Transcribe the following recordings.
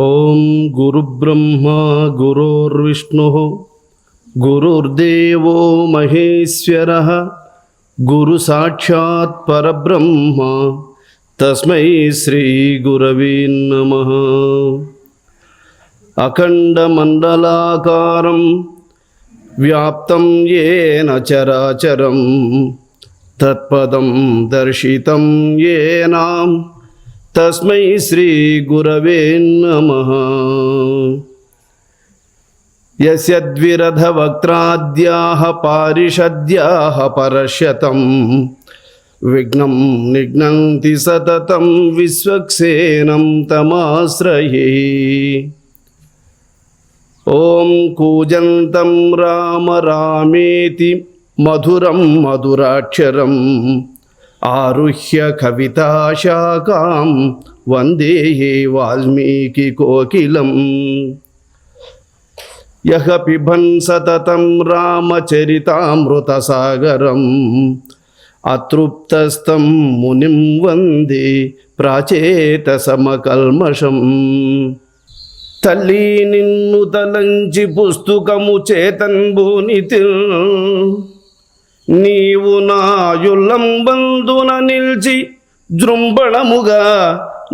ఓం గురుబ్రహ్మ గురుర్విష్ణుః గురుర్దేవో మహేశ్వరః గురు సాక్షాత్ పరబ్రహ్మ తస్మై శ్రీ గురవే నమః. అఖండమండలాకారం వ్యాప్తం యేన చరాచరం తత్పదం దర్శితం యేన తస్మై శ్రీ గురవే నమః. యస్యద్విరధ వక్త్రాద్యాః పారిషద్యాః పరశ్యతం విఘ్నం నిఘ్నంతి సతతం విశ్వక్సేనం తమాశ్రయే. ఓం కూజంతం రామ రామేతి మధురం మధురాక్షరం ఆరుహ్య కవితాశాఖాం వందే వాల్మీకి కోకిలం. యః పిబన్ సతతం రామచరితామృతసాగరం అతృప్తస్థం మునిం వందే ప్రాచేతసమకల్మషం. తల్లి నిన్ను తలంచి పుస్తకము చేతన్బూనితి నీవు నాయుల్లంబందున నిల్చి జృంభణముగా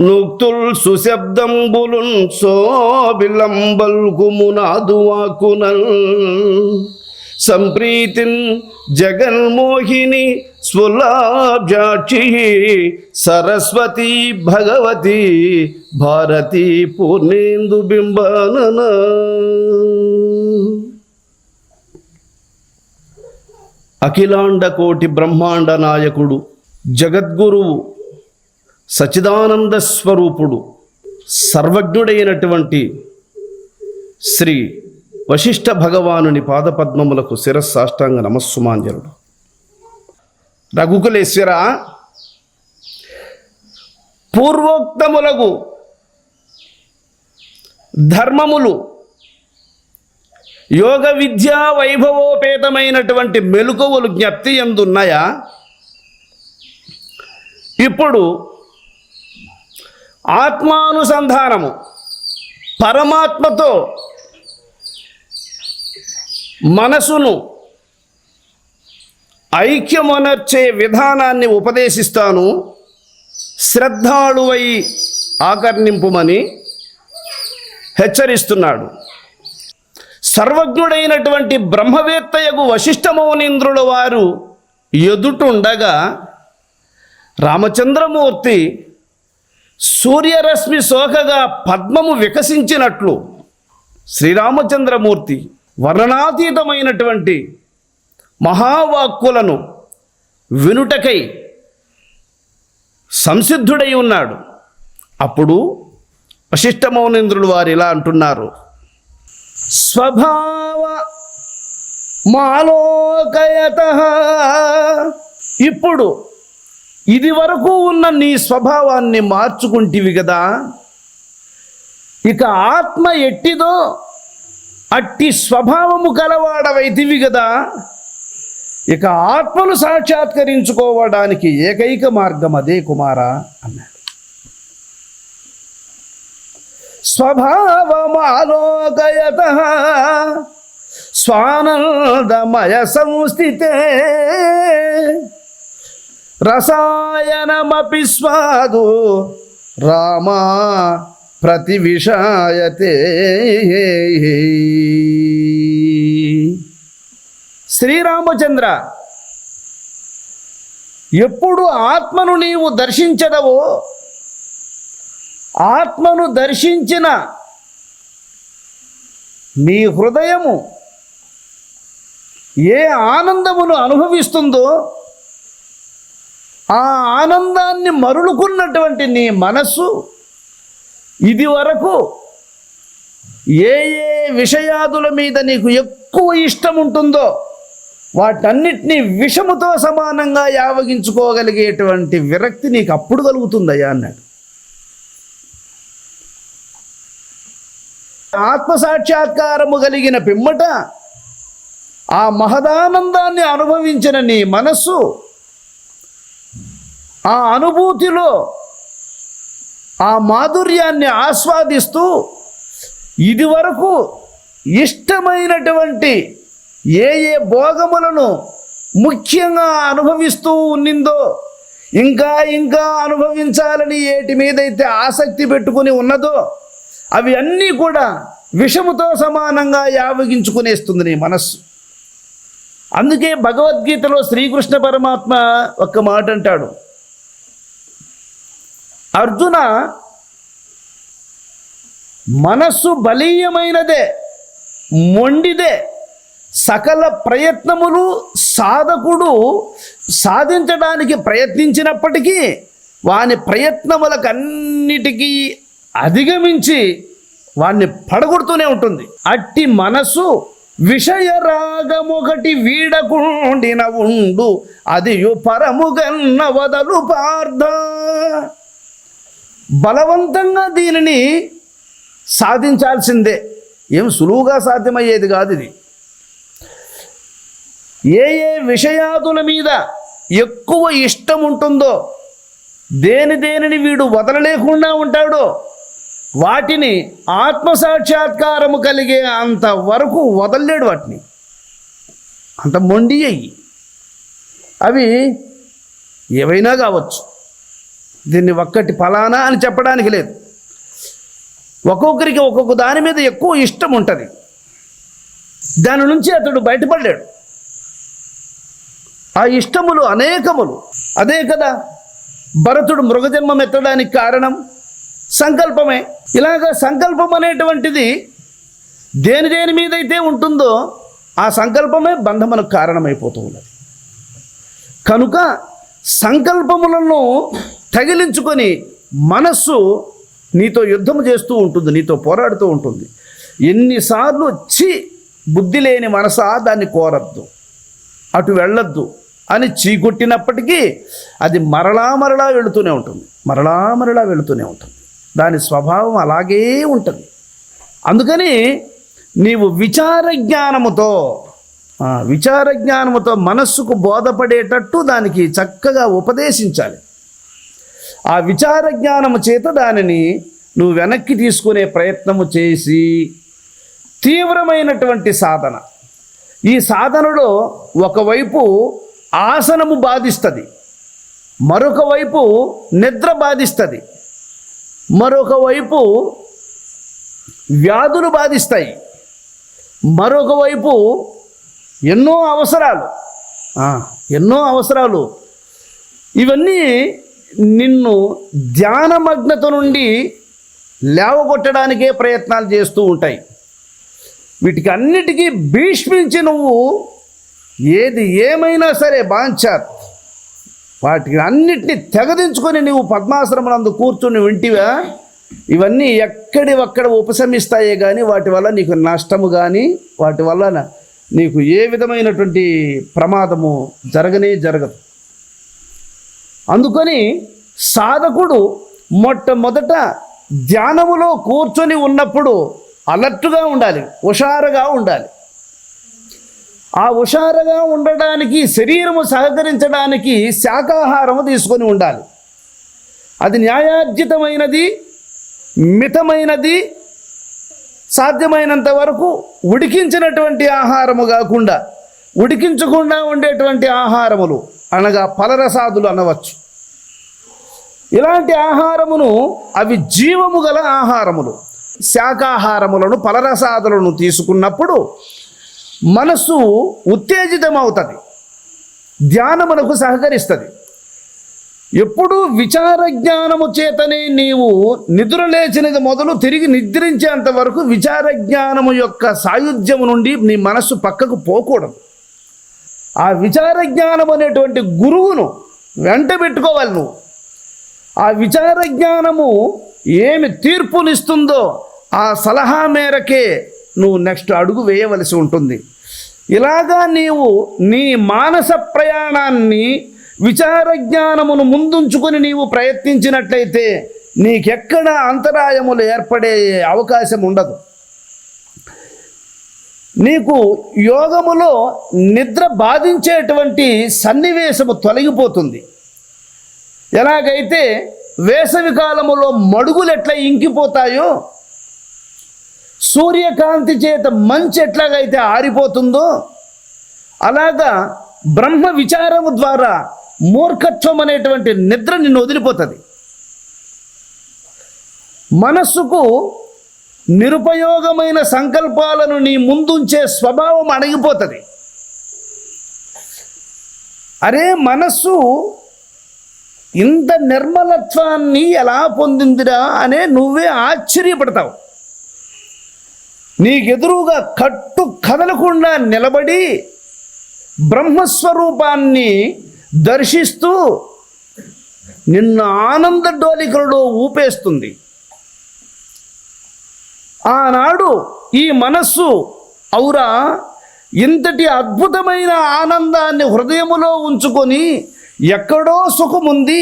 నూక్తుల్ సుశబ్దంబులున్ సోబిలంబల్కుమునాదువాకునల్ సంప్రీతిన్ జగన్మోహిని స్ఫులాబ్జాక్షి సరస్వతి భగవతి భారతి పూర్ణేందు బింబానన. అఖిలాండ కోటి బ్రహ్మాండ నాయకుడు జగద్గురువు సచిదానంద స్వరూపుడు సర్వజ్ఞుడైనటువంటి శ్రీ వశిష్ఠ భగవానుని పాదపద్మములకు శిరస్సాష్టాంగ నమస్సుమాంజలుడు. రఘుకులేశ్వర, పూర్వోక్తములగు ధర్మములు యోగ విద్యా వైభవోపేతమైనటువంటి మెలకువలు జ్ఞప్తి ఎందున్నాయా? ఇప్పుడు ఆత్మానుసంధానము, పరమాత్మతో మనసును ఐక్యమనర్చే విధానాన్ని ఉపదేశిస్తాను, శ్రద్ధాళువై ఆకర్ణింపుమని హెచ్చరిస్తున్నాడు. సర్వజ్ఞుడైనటువంటి బ్రహ్మవేత్తయగు వశిష్ఠమౌనీంద్రుల వారు ఎదుటుండగా రామచంద్రమూర్తి సూర్యరశ్మి సోకగా పద్మము వికసించినట్లు శ్రీరామచంద్రమూర్తి వర్ణనాతీతమైనటువంటి మహావాక్కులను వినుటకై సంసిద్ధుడై ఉన్నాడు. అప్పుడు వశిష్ఠమౌనీంద్రులు వారు ఇలా అంటున్నారు: స్వభావ మాలోకయతః. ఇప్పుడు ఇది వరకు ఉన్న నీ స్వభావాన్ని మార్చుకుంటివి కదా, ఇక ఆత్మ ఎట్టిదో అట్టి స్వభావము కలవాడవైతివి కదా, ఇక ఆత్మను సాక్షాత్కరించుకోవడానికి ఏకైక మార్గం అదే కుమారా అన్నాడు. స్వభావమాలోకయతః స్వానందమయ సంస్థితే రసాయనమపి స్వాదు రామా ప్రతివిషాయతే. శ్రీరామచంద్ర, ఎప్పుడు ఆత్మను నీవు దర్శించదవో, ఆత్మను దర్శించిన నీ హృదయము ఏ ఆనందమును అనుభవిస్తుందో ఆ ఆనందాన్ని మరులుకున్నటువంటి నీ మనస్సు ఇది వరకు ఏ ఏ విషయాదుల మీద నీకు ఎక్కువ ఇష్టం ఉంటుందో వాటన్నిటినీ విషముతో సమానంగా యావగించుకోగలిగేటువంటి విరక్తి నీకు అప్పుడు కలుగుతుందయ్యా అన్నాడు. ఆత్మసాక్షాత్కారము కలిగిన పిమ్మట ఆ మహదానందాన్ని అనుభవించిన నీ మనస్సు ఆ అనుభూతిలో ఆ మాధుర్యాన్ని ఆస్వాదిస్తూ ఇదివరకు ఇష్టమైనటువంటి ఏ ఏ భోగములను ముఖ్యంగా అనుభవిస్తూ ఉన్నిందో ఇంకా ఇంకా అనుభవించాలని ఏటి మీదైతే ఆసక్తి పెట్టుకుని ఉన్నదో అవి అన్నీ కూడా విషముతో సమానంగా యావగించుకునేస్తుంది నీ మనస్సు. అందుకే భగవద్గీతలో శ్రీకృష్ణ పరమాత్మ ఒక్క మాట అంటాడు, అర్జున, మనస్సు బలీయమైనదే, మొండిదే. సకల ప్రయత్నములు సాధకుడు సాధించడానికి ప్రయత్నించినప్పటికీ వాని ప్రయత్నములకన్నిటికీ అధిగమించి వాణ్ణి పడగొడుతూనే ఉంటుంది. అట్టి మనసు విషయరాగమొకటి వీడకుండిన ఉండు, అది పరముగన్న వదలు పార్థ. బలవంతంగా దీనిని సాధించాల్సిందే, ఏం సులువుగా సాధ్యమయ్యేది కాదు ఇది. ఏ ఏ విషయాదుల మీద ఎక్కువ ఇష్టం ఉంటుందో, దేనిని వీడు వదలలేకుండా ఉంటాడో వాటిని ఆత్మసాక్షాత్కారము కలిగే అంతవరకు వదలలేడు. వాటిని అంత మొండి అయ్యి, అవి ఏవైనా కావచ్చు, దీన్ని ఒక్కటి ఫలానా అని చెప్పడానికి లేదు. ఒక్కొక్కరికి ఒక్కొక్క దాని మీద ఎక్కువ ఇష్టం ఉంటుంది, దాని నుంచి అతడు బయటపడలేడు. ఆ ఇష్టములు అనేకములు. అదే కదా భరతుడు మృగజన్మం ఎత్తడానికి కారణం సంకల్పమే. ఇలాగ సంకల్పం అనేటువంటిది దేని మీదైతే ఉంటుందో ఆ సంకల్పమే బంధమునకు కారణమైపోతూ ఉన్నది. కనుక సంకల్పములను తగిలించుకొని మనస్సు నీతో యుద్ధం చేస్తూ ఉంటుంది, నీతో పోరాడుతూ ఉంటుంది. ఎన్నిసార్లు బుద్ధి లేని మనసా దాన్ని కోరద్దు, అటు వెళ్ళొద్దు అని చీకొట్టినప్పటికీ అది మరలా వెళుతూనే ఉంటుంది, మరలా వెళుతూనే ఉంటుంది. దాని స్వభావం అలాగే ఉంటుంది. అందుకని నీవు విచార జ్ఞానముతో మనస్సుకు బోధపడేటట్టు దానికి చక్కగా ఉపదేశించాలి. ఆ విచార జ్ఞానము చేత దానిని నువ్వు వెనక్కి తీసుకునే ప్రయత్నము చేసి తీవ్రమైనటువంటి సాధన. ఈ సాధనలో ఒకవైపు ఆసనము బాధిస్తుంది, మరొక వైపు నిద్ర బాధిస్తుంది, మరొక వైపు వ్యాధులు బాధిస్తాయి, మరొక వైపు ఎన్నో అవసరాలు. ఇవన్నీ నిన్ను ధ్యానమగ్నత నుండి లేవగొట్టడానికే ప్రయత్నాలు చేస్తూ ఉంటాయి. వీటికి అన్నిటికీ భీష్మించి నువ్వు ఏది ఏమైనా సరే బాంచారు వాటికి అన్నిటినీ తెగదించుకొని నువ్వు పద్మాశ్రమనందు కూర్చుని వింటివా, ఇవన్నీ ఎక్కడివక్కడ ఉపశమిస్తాయే కానీ వాటి వల్ల నీకు నష్టము కానీ వాటి వల్ల నీకు ఏ విధమైనటువంటి ప్రమాదము జరగదు. అందుకని సాధకుడు మొట్టమొదట ధ్యానములో కూర్చొని ఉన్నప్పుడు అలర్ట్గా ఉండాలి, హుషారుగా ఉండాలి. ఆ హుషారుగా ఉండడానికి శరీరము సహకరించడానికి శాకాహారము తీసుకొని ఉండాలి. అది న్యాయార్జితమైనది, మితమైనది, సాధ్యమైనంత వరకు ఉడికించినటువంటి ఆహారము కాకుండా ఉడికించకుండా ఉండేటువంటి ఆహారములు అనగా ఫలరసాదులు అనవచ్చు. ఇలాంటి ఆహారమును అవి జీవము గల ఆహారములు. శాకాహారములను ఫలరసాదులను తీసుకున్నప్పుడు మనసు ఉత్తేజితమవుతుంది, ధ్యానమునకు సహకరిస్తుంది. ఎప్పుడు విచార జ్ఞానము చేతనే నీవు నిద్ర లేచినది మొదలు తిరిగి నిద్రించేంత వరకు విచార జ్ఞానము యొక్క సాయుధ్యము నుండి నీ మనస్సు పక్కకు పోకూడదు. ఆ విచార జ్ఞానం అనేటువంటి గురువును వెంట పెట్టుకోవాలి నువ్వు. ఆ విచార జ్ఞానము ఏమి తీర్పునిస్తుందో ఆ సలహా మేరకే నువ్వు నెక్స్ట్ అడుగు వేయవలసి ఉంటుంది. ఇలాగా నీవు నీ మానస ప్రయాణాన్ని విచార జ్ఞానమును ముందుంచుకొని నీవు ప్రయత్నించినట్లయితే నీకెక్కడ అంతరాయములు ఏర్పడే అవకాశం ఉండదు. నీకు యోగములో నిద్ర బాధించేటువంటి సన్నివేశము తొలగిపోతుంది. ఎలాగైతే వేసవి కాలములో మడుగులు ఎట్లా ఇంకిపోతాయో, సూర్యకాంతి చేత మంచు ఎట్లాగైతే ఆరిపోతుందో, అలాగా బ్రహ్మ విచారము ద్వారా మూర్ఖత్వం అనేటువంటి నిద్ర నిన్ను వదిలిపోతుంది. మనస్సుకు నిరుపయోగమైన సంకల్పాలను నీ ముందుంచే స్వభావం అణగిపోతుంది. అరే, మనస్సు ఇంత నిర్మలత్వాన్ని ఎలా పొందిందిరా అనే నువ్వే ఆశ్చర్యపడతావు. నీకెదురుగా కట్టు కదలకుండా నిలబడి బ్రహ్మస్వరూపాన్ని దర్శిస్తూ నిన్ను ఆనంద డోలికలలో ఊపేస్తుంది. ఆనాడు ఈ మనస్సు ఔరా ఇంతటి అద్భుతమైన ఆనందాన్ని హృదయములో ఉంచుకొని ఎక్కడో సుఖముంది,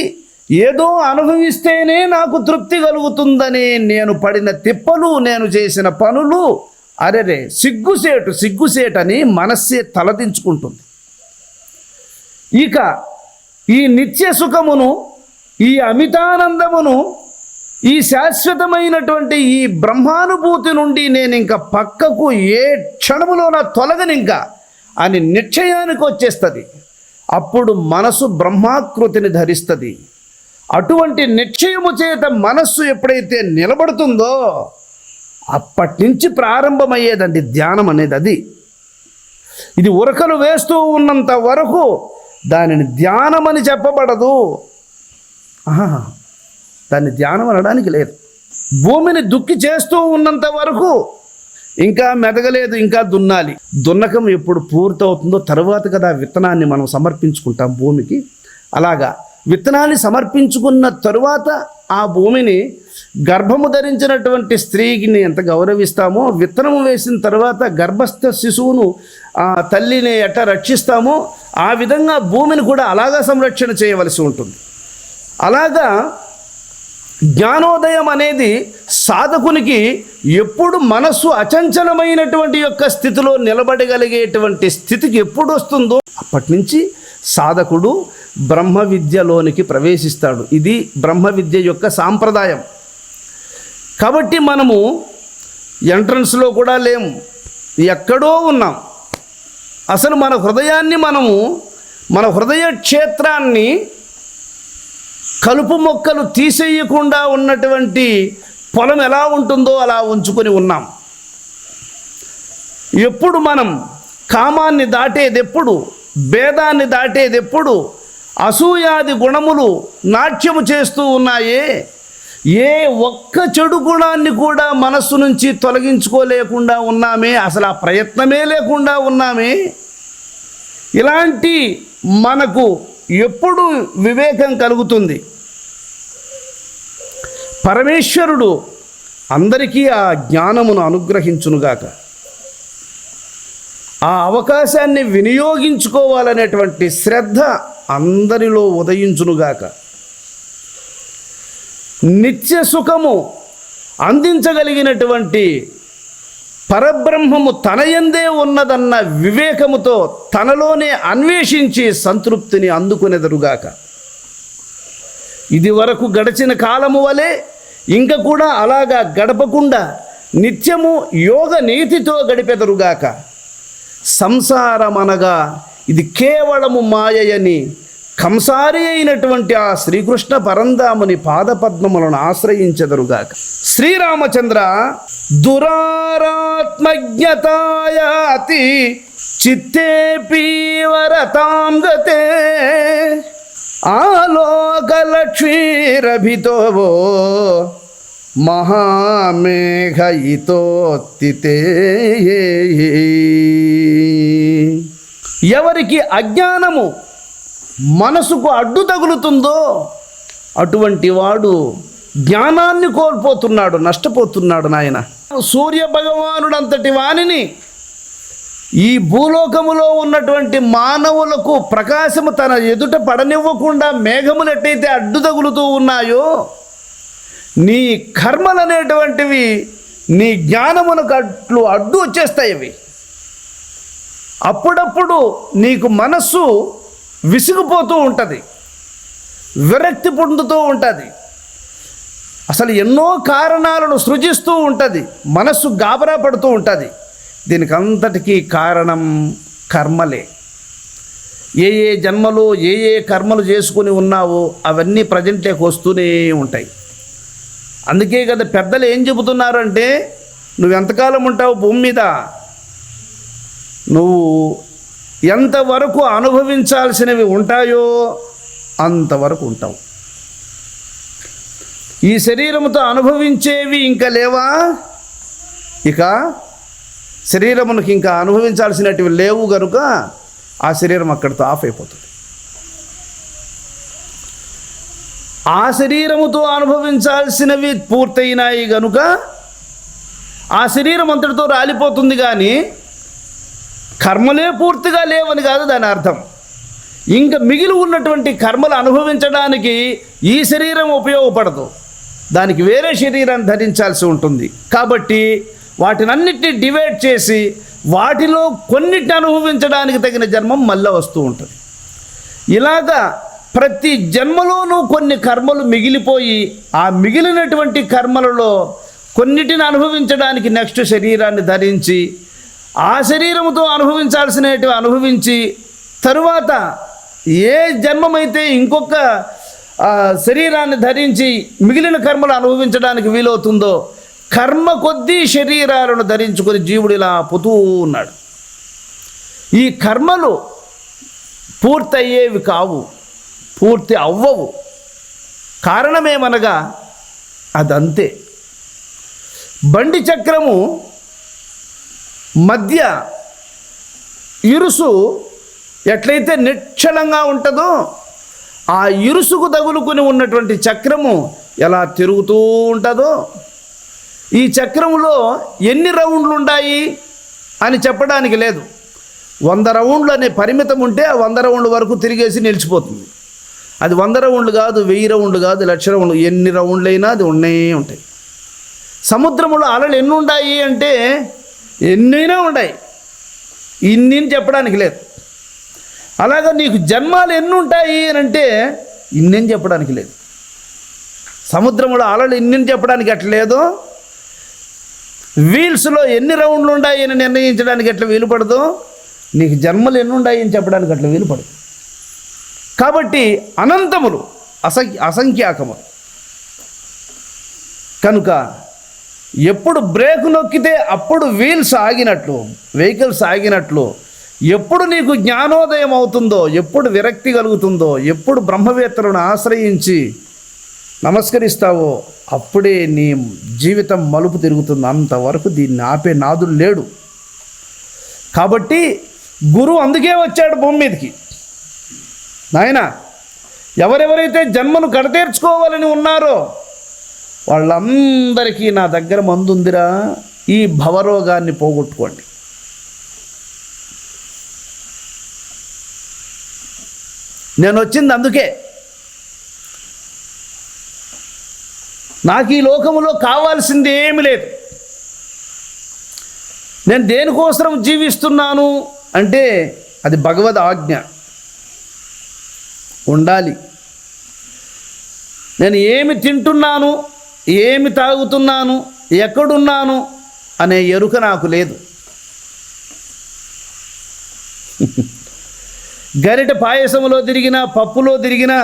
ఏదో అనుభవిస్తేనే నాకు తృప్తి కలుగుతుందని నేను పడిన తిప్పలు, నేను చేసిన పనులు, అరెరే సిగ్గుసేటని మనస్సే తలదించుకుంటుంది. ఇక ఈ నిత్య సుఖమును, ఈ అమితానందమును, ఈ శాశ్వతమైనటువంటి ఈ బ్రహ్మానుభూతి నుండి నేను ఇంకా పక్కకు ఏ క్షణములోన తొలగనింకా అని నిశ్చయానికి వచ్చేస్తుంది. అప్పుడు మనసు బ్రహ్మాకృతిని ధరిస్తుంది. అటువంటి నిశ్చయము చేత మనస్సు ఎప్పుడైతే నిలబడుతుందో అప్పటి నుంచి ప్రారంభమయ్యేదండి ధ్యానం అనేది. ఇది ఉరకలు వేస్తూ ఉన్నంత వరకు దానిని ధ్యానమని చెప్పబడదు. దాన్ని ధ్యానం అనడానికి లేదు. భూమిని దుక్కి చేస్తూ ఉన్నంత వరకు ఇంకా మెదగలేదు, ఇంకా దున్నాలి. దున్నకం ఎప్పుడు పూర్తవుతుందో తర్వాత కదా విత్తనాన్ని మనం సమర్పించుకుంటాం భూమికి. అలాగా విత్తనాన్ని సమర్పించుకున్న తరువాత ఆ భూమిని గర్భము ధరించినటువంటి స్త్రీని ఎంత గౌరవిస్తామో, విత్తనము వేసిన తర్వాత గర్భస్థ శిశువును ఆ తల్లిని ఎట్లా రక్షిస్తామో ఆ విధంగా భూమిని కూడా అలాగా సంరక్షణ చేయవలసి ఉంటుంది. అలాగా జ్ఞానోదయం అనేది సాధకునికి ఎప్పుడు మనస్సు అచంచలమైనటువంటి యొక్క స్థితిలో నిలబడగలిగేటువంటి స్థితికి ఎప్పుడు వస్తుందో అప్పటి నుంచి సాధకుడు బ్రహ్మ విద్యలోనికి ప్రవేశిస్తాడు. ఇది బ్రహ్మ విద్య యొక్క సాంప్రదాయం. కాబట్టి మనము ఎంట్రన్స్లో కూడా లేము, ఎక్కడో ఉన్నాం. అసలు మన హృదయాన్ని మన హృదయ క్షేత్రాన్ని కలుపు మొక్కలు తీసేయకుండా ఉన్నటువంటి పొలం ఎలా ఉంటుందో అలా ఉంచుకొని ఉన్నాం. ఎప్పుడు మనం కామాన్ని దాటేది ఎప్పుడు, భేదాన్ని దాటేది ఎప్పుడు, అసూయాది గుణములు నాట్యము చేస్తూ ఉన్నాయే, ఏ ఒక్క చెడు గుణాన్ని కూడా మనస్సు నుంచి తొలగించుకోలేకుండా ఉన్నామే, అసలు ఆ ప్రయత్నమే లేకుండా ఉన్నామే. ఇలాంటి మనకు ఎప్పుడు వివేకం కలుగుతుంది? పరమేశ్వరుడు అందరికీ ఆ జ్ఞానమును అనుగ్రహించునుగాక. ఆ అవకాశాన్ని వినియోగించుకోవాలనేటువంటి శ్రద్ధ అందరిలో ఉదయించునుగాక. నిత్య సుఖము అందించగలిగినటువంటి పరబ్రహ్మము తనయందే ఉన్నదన్న వివేకముతో తనలోనే అన్వేషించి సంతృప్తిని అందుకునేదరుగాక. ఇది వరకు గడిచిన కాలము వలె ఇంక కూడా అలాగా గడపకుండా నిత్యము యోగ నీతితో గడిపెదరుగాక. సంసారమనగా ఇది కేవలము మాయయని కంసారి అయినటువంటి ఆ శ్రీకృష్ణ పరంధాముని పాదపద్మములను ఆశ్రయించెదరుగాక. శ్రీరామచంద్ర దురారాత్మజ్ఞతాయాతి చిత్తేపీ వరతాం గతే ఆలోకలక్ష్మీరభితో మహామేఘయితోత్తితే. ఎవరికి అజ్ఞానము మనసుకు అడ్డు తగులుతుందో అటువంటి వాడు జ్ఞానాన్ని కోల్పోతున్నాడు, నష్టపోతున్నాడు నాయన. సూర్య భగవానుడంతటి వానిని ఈ భూలోకములో ఉన్నటువంటి మానవులకు ప్రకాశము తన ఎదుట పడనివ్వకుండా మేఘములు ఎట్టయితే అడ్డు తగులుతూ ఉన్నాయో, నీ కర్మలు అనేటువంటివి నీ జ్ఞానమునకు అడ్డు వచ్చేస్తాయి. అవి అప్పుడప్పుడు నీకు మనస్సు విసిగిపోతూ ఉంటుంది, విరక్తి పొందుతూ ఉంటుంది. అసలు ఎన్నో కారణాలను సృజిస్తూ ఉంటుంది, మనస్సు గాబరా పడుతూ ఉంటుంది. దీనికి అంతటికీ కారణం కర్మలే. ఏ జన్మలో ఏ కర్మలు చేసుకుని ఉన్నావో అవన్నీ ప్రజెంట్లోకి వస్తూనే ఉంటాయి. అందుకే కదా పెద్దలు ఏం చెబుతున్నారంటే, నువ్వు ఎంతకాలం ఉంటావు భూమి మీద, నువ్వు ఎంతవరకు అనుభవించాల్సినవి ఉంటాయో అంతవరకు ఉంటావు. ఈ శరీరముతో అనుభవించేవి ఇంకా లేవా, ఇక శరీరమునకు ఇంకా అనుభవించాల్సినవి లేవు కనుక ఆ శరీరం అక్కడితో ఆఫ్ అయిపోతుంది. ఆ శరీరముతో అనుభవించాల్సినవి పూర్తయినాయి కనుక ఆ శరీరం అంతటితో రాలిపోతుంది. కానీ కర్మలే పూర్తిగా లేవని కాదు దాని అర్థం. ఇంకా మిగిలి ఉన్నటువంటి కర్మలు అనుభవించడానికి ఈ శరీరం ఉపయోగపడదు, దానికి వేరే శరీరాన్ని ధరించాల్సి ఉంటుంది. కాబట్టి వాటినన్నిటిని డివైడ్ చేసి వాటిలో కొన్నిటిని అనుభవించడానికి తగిన జన్మం మళ్ళీ వస్తూ ఉంటుంది. ఇలాగా ప్రతి జన్మలోనూ కొన్ని కర్మలు మిగిలిపోయి ఆ మిగిలినటువంటి కర్మలలో కొన్నిటిని అనుభవించడానికి నెక్స్ట్ శరీరాన్ని ధరించి ఆ శరీరముతో అనుభవించాల్సినవి అనుభవించి తరువాత ఏ జన్మమైతే ఇంకొక శరీరాన్ని ధరించి మిగిలిన కర్మలు అనుభవించడానికి వీలవుతుందో కర్మ కొద్దీ శరీరాలను ధరించుకొని జీవుడు ఇలా పోతూ ఉన్నాడు. ఈ కర్మలు పూర్తయ్యేవి కావు, పూర్తి అవ్వవు. కారణమేమనగా అదంతే. బండి చక్రము మధ్య ఇరుసు ఎట్లయితే నిశ్చలంగా ఉంటుందో ఆ ఇరుసుకు తగులుకుని ఉన్నటువంటి చక్రము ఎలా తిరుగుతూ ఉంటుందో, ఈ చక్రములో ఎన్ని రౌండ్లు ఉన్నాయి అని చెప్పడానికి లేదు. 100 రౌండ్లు అనే పరిమితం ఉంటే ఆ 100 రౌండ్ల వరకు తిరిగేసి నిలిచిపోతుంది. అది 100 రౌండ్లు కాదు, 1000 రౌండ్లు కాదు, 1,00,000 రౌండ్లు, ఎన్ని రౌండ్లైనా అది ఉన్నాయి ఉంటాయి. సముద్రములో అలలు ఎన్ని ఉన్నాయి అంటే ఎన్నైనా ఉన్నాయి, ఇన్ని చెప్పడానికి లేదు. అలాగా నీకు జన్మాలు ఎన్ని ఉంటాయి అని అంటే ఇన్నేం చెప్పడానికి లేదు. సముద్రంలో అలలు ఇన్ని చెప్పడానికి అట్లేదో, వీల్స్లో ఎన్ని రౌండ్లు ఉన్నాయి అని నిర్ణయించడానికి ఎట్లా వీలుపడదో, నీకు జన్మలు ఎన్ని ఉన్నాయి అని చెప్పడానికి అట్లా వీలుపడదు. కాబట్టి అనంతములు, అసంఖ్యాకములు. కనుక ఎప్పుడు బ్రేక్ నొక్కితే అప్పుడు వీల్స్ ఆగినట్లు, వెహికల్స్ ఆగినట్లు, ఎప్పుడు నీకు జ్ఞానోదయం అవుతుందో, ఎప్పుడు విరక్తి కలుగుతుందో, ఎప్పుడు బ్రహ్మవేత్తలను ఆశ్రయించి నమస్కరిస్తావో అప్పుడే నీ జీవితం మలుపు తిరుగుతుంది. అంతవరకు దీన్ని ఆపే నాదుడు లేడు. కాబట్టి గురువు అందుకే వచ్చాడు భూమి మీదకి. నాయన, ఎవరెవరైతే జన్మను కడతీర్చుకోవాలని ఉన్నారో వాళ్ళందరికీ నా దగ్గర మందుందిరా, ఈ భవరోగాన్ని పోగొట్టుకోండి. నేను వచ్చింది అందుకే. నాకు ఈ లోకములో కావాల్సింది ఏమీ లేదు. నేను దేనికోసం జీవిస్తున్నాను అంటే అది భగవద్ ఆజ్ఞ ఉండాలి. నేను ఏమి తింటున్నాను, ఏమి తాగుతున్నాను, ఎక్కడున్నాను అనే ఎరుక నాకు లేదు. గరిటె పాయసములో తిరిగినా, పప్పులో తిరిగినా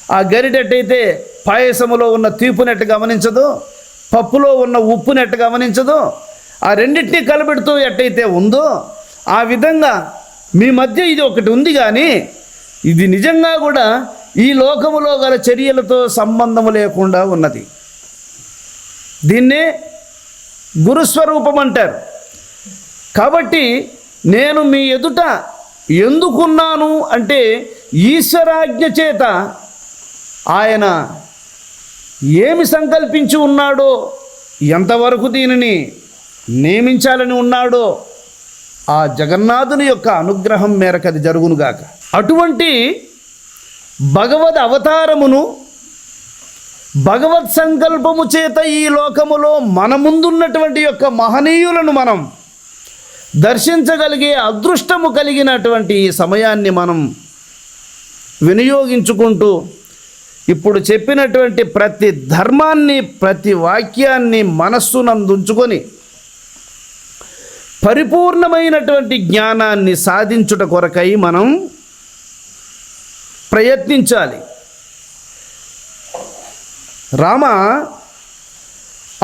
ఆ గరిటెట్టయితే పాయసములో ఉన్న తీపునెట్టు గమనించదో, పప్పులో ఉన్న ఉప్పునెట్టు గమనించదో, ఆ రెండింటినీ కలబెడుతూ ఎట్టయితే ఉందో ఆ విధంగా మీ మధ్య ఇది ఒకటి ఉంది. కానీ ఇది నిజంగా కూడా ఈ లోకములో గల చర్యలతో సంబంధము లేకుండా ఉన్నది. దీన్నే గురుస్వరూపం అంటారు. కాబట్టి నేను మీ ఎదుట ఎందుకున్నాను అంటే ఈశ్వరాజ్ఞ చేత ఆయన ఏమి సంకల్పించి ఉన్నాడో, ఎంతవరకు దీనిని నియమించాలని ఉన్నాడో ఆ జగన్నాథుని యొక్క అనుగ్రహం మేరకు అది జరుగునుగాక. అటువంటి భగవద్ అవతారమును భగవత్ సంకల్పము చేత ఈ లోకములో మన ముందున్నటువంటి యొక్క మహనీయులను మనం దర్శించగలిగే అదృష్టము కలిగినటువంటి ఈ సమయాన్ని మనం వినియోగించుకుంటూ ఇప్పుడు చెప్పినటువంటి ప్రతి ధర్మాన్ని, ప్రతి వాక్యాన్ని మనస్సునందుంచుకొని పరిపూర్ణమైనటువంటి జ్ఞానాన్ని సాధించుట కొరకై మనం ప్రయత్నించాలి. రామ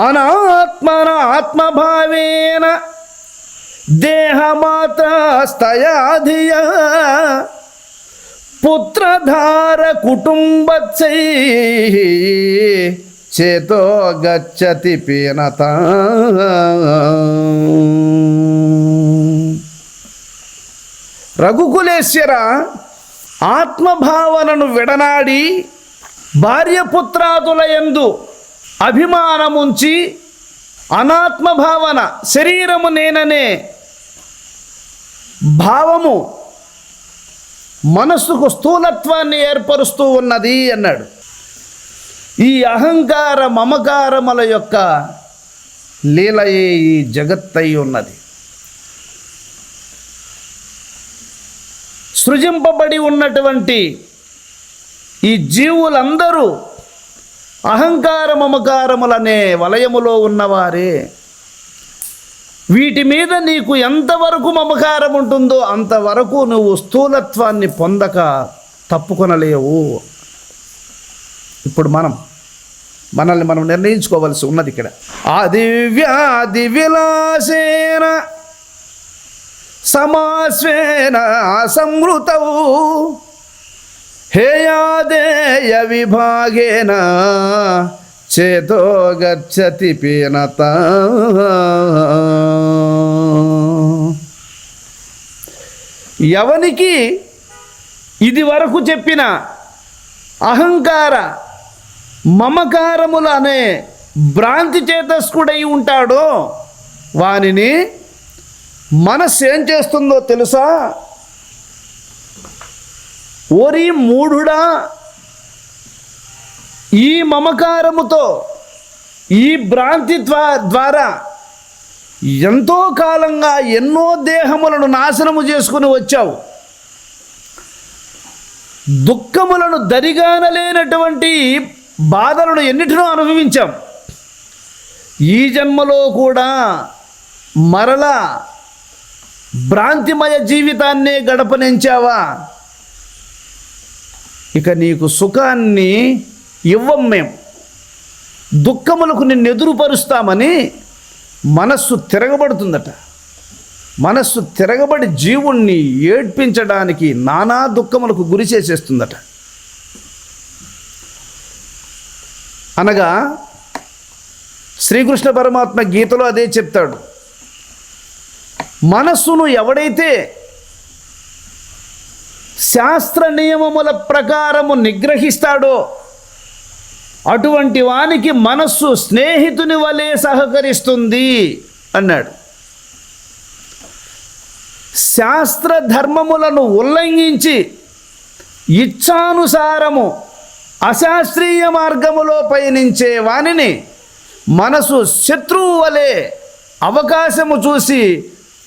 అనాత్మన ఆత్మభావేన దేహమాత్రస్తయాధియ పుత్రధార కుటుంబచ్చై చేతో గచ్చతి పీనత. రఘుకులేశ్వర ఆత్మభావనను విడనాడి భార్యపుత్రాదుల యందు అభిమానముంచి అనాత్మభావన, శరీరము నేననే భావము మనస్సుకు స్థూలత్వాన్ని ఏర్పరుస్తూ ఉన్నది అన్నాడు. ఈ అహంకార మమకారముల యొక్క లీలయే ఈ జగత్తై ఉన్నది. సృజింపబడి ఉన్నటువంటి ఈ జీవులందరూ అహంకార మమకారములనే వలయములో ఉన్నవారే. వీటి మీద నీకు ఎంతవరకు మమకారం ఉంటుందో అంతవరకు నువ్వు స్థూలత్వాన్ని పొందక తప్పుకొనలేవు. ఇప్పుడు మనల్ని మనం నిర్ణయించుకోవలసి ఉన్నది ఇక్కడ. ఆదివ్యాది విలాసేన సమాస్వేన సంవృతౌ హేయాదేయ విభాగేన చేతో గచ్చతి పీనత. ఎవనికి ఇది వరకు చెప్పిన అహంకార మమకారములు అనే భ్రాంతి చేతస్కుడై ఉంటాడో వానిని మనస్సు ఏం చేస్తుందో తెలుసా? ఓరి మూఢుడా, ఈ మమకారముతో, ఈ భ్రాంతి ద్వారా ఎంతో కాలంగా ఎన్నో దేహములను నాశనము చేసుకుని వచ్చావు. దుఃఖములను దరిగానలేనటువంటి బాధలను ఎన్నిటినో అనుభవించాం. ఈ జన్మలో కూడా మరలా భ్రాంతిమయ జీవితాన్నే గడపనించావా? ఇక నీకు సుఖాన్ని ఇవ్వం మేము, దుఃఖములకు నిన్ను ఎదురుపరుస్తామని మనస్సు తిరగబడుతుందట. మనస్సు తిరగబడి జీవుణ్ణి ఏడ్పించడానికి నానా దుఃఖములకు గురి చేసేస్తుందట. అనగా శ్రీకృష్ణ పరమాత్మ గీతలో అదే చెప్తాడు. మనస్సును ఎవడైతే శాస్త్ర నియమముల ప్రకారము నిగ్రహిస్తాడో అటువంటి వానికి మనస్సు స్నేహితుని వలె సహకరిస్తుంది అన్నాడు. శాస్త్ర ధర్మములను ఉల్లంఘించి ఇచ్ఛానుసారము అశాస్త్రీయ మార్గములో పయనించే వానిని మనసు శత్రువు వలె అవకాశము చూసి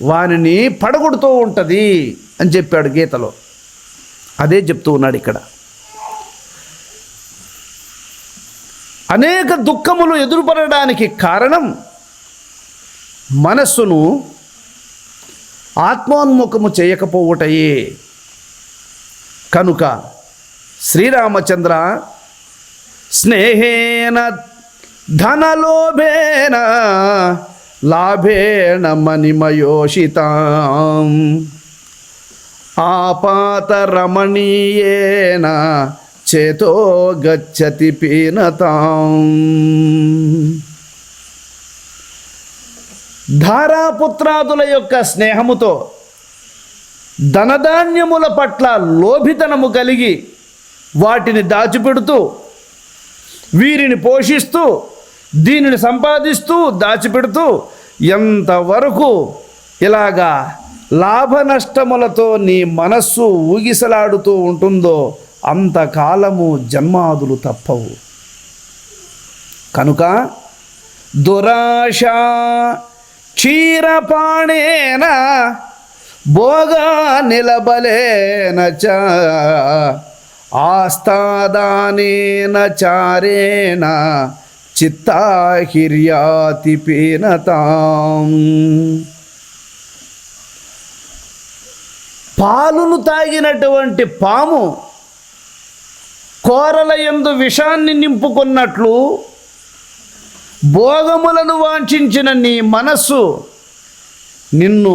వానిని పడగొడుతూ ఉంటుంది అని చెప్పాడు గీతలో. అదే చెప్తూ ఉన్నాడు ఇక్కడ. అనేక దుఃఖములు ఎదురుపడడానికి కారణం మనస్సును ఆత్మోన్ముఖము చేయకపోవటయే. కనుక శ్రీరామచంద్ర స్నేహేన ధనలోభేన లాభేణ మణిమయోషితాం ఆపాత రమణీయేన చేతో గచ్చతి పీనతాం. ధారాపుత్రాదుల యొక్క స్నేహముతో ధనధాన్యముల పట్ల లోభితనము కలిగి వాటిని దాచిపెడుతూ, వీరిని పోషిస్తూ, దీనిని సంపాదిస్తూ దాచిపెడుతూ ఎంతవరకు ఇలాగా లాభ నష్టములతో నీ మనస్సు ఊగిసలాడుతూ ఉంటుందో అంతకాలము జన్మాదులు తప్పవు. కనుక దురాశ క్షీరపాణేన భోగా నిలబలేన చ ఆస్తాదానేన చారేణ చిత్తాహిర్యాతి పీనతాం. పాలును తాగినటువంటి పాము కోరల యందు విషాన్ని నింపుకున్నట్లు భోగములను వాంఛించిన నీ మనస్సు నిన్ను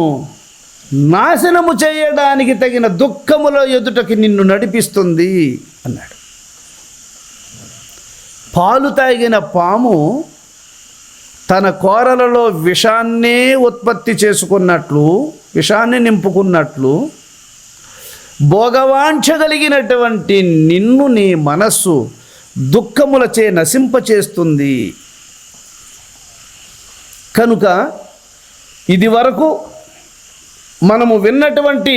నాశనము చేయడానికి తగిన దుఃఖముల ఎదుటకి నిన్ను నడిపిస్తుంది అన్నాడు. పాలు తాగిన పాము తన కోరలలో విషాన్నే ఉత్పత్తి చేసుకున్నట్లు, విషాన్ని నింపుకున్నట్లు భోగవాంఛగలిగినటువంటి నిన్ను నీ మనస్సు దుఃఖములచే నశింపచేస్తుంది. కనుక ఇది వరకు మనము విన్నటువంటి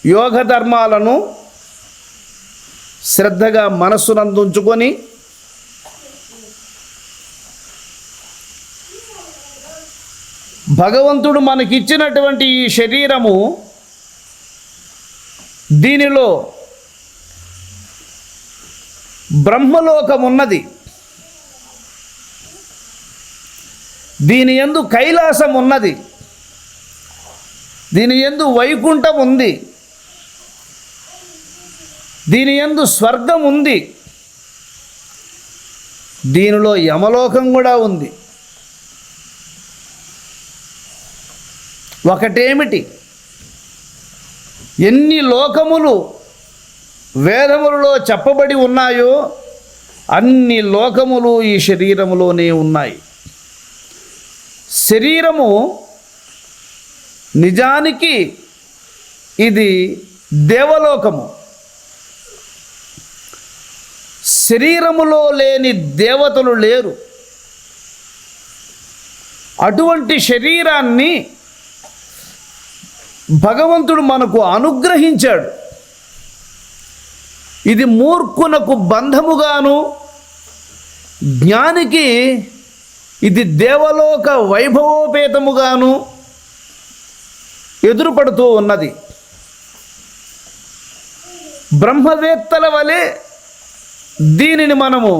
యోగ ధర్మాలను శ్రద్ధగా మనస్సునందుంచుకొని భగవంతుడు మనకిచ్చినటువంటి ఈ శరీరము, దీనిలో బ్రహ్మలోకం ఉన్నది, దీని యందు కైలాసం ఉన్నది, దీని యందు వైకుంఠం ఉంది, దీని యందు స్వర్గం ఉంది, దీనిలో యమలోకం కూడా ఉంది. ఒకటేమిటి, ఎన్ని లోకములు వేదములలో చెప్పబడి ఉన్నాయో అన్ని లోకములు ఈ శరీరములోనే ఉన్నాయి. శరీరము నిజానికి ఇది దేవలోకము. శరీరములో లేని దేవతలు లేరు. అటువంటి శరీరాన్ని భగవంతుడు మనకు అనుగ్రహించాడు. ఇది మూర్ఖునకు బంధముగాను, జ్ఞానికి ఇది దేవలోక వైభవోపేతముగాను ఎదురుపడుతూ ఉన్నది. బ్రహ్మవేత్తల వలె దీనిని మనము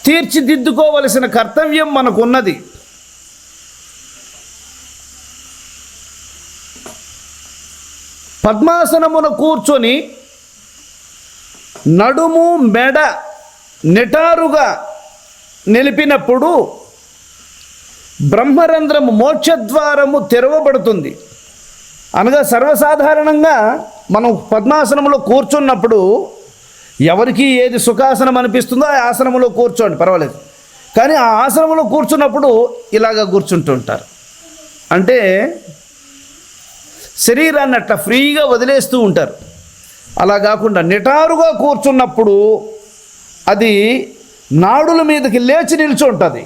తీర్చిదిద్దుకోవలసిన కర్తవ్యం మనకున్నది. పద్మాసనమున కూర్చొని నడుము మెడ నిటారుగా నిలిపినప్పుడు బ్రహ్మరంధ్రము, మోక్షద్వారము తెరవబడుతుంది. అనగా సర్వసాధారణంగా మనం పద్మాసనంలో కూర్చున్నప్పుడు ఎవరికి ఏది సుఖాసనం అనిపిస్తుందో ఆ ఆసనంలో కూర్చోండి, పర్వాలేదు. కానీ ఆ ఆసనంలో కూర్చున్నప్పుడు ఇలాగ కూర్చుంటుంటారు. అంటే శరీరాన్ని అట్లా ఫ్రీగా వదిలేస్తూ ఉంటారు. అలా కాకుండా నిటారుగా కూర్చున్నప్పుడు అది నాడుల మీదకి లేచి నిల్చుంటుంది.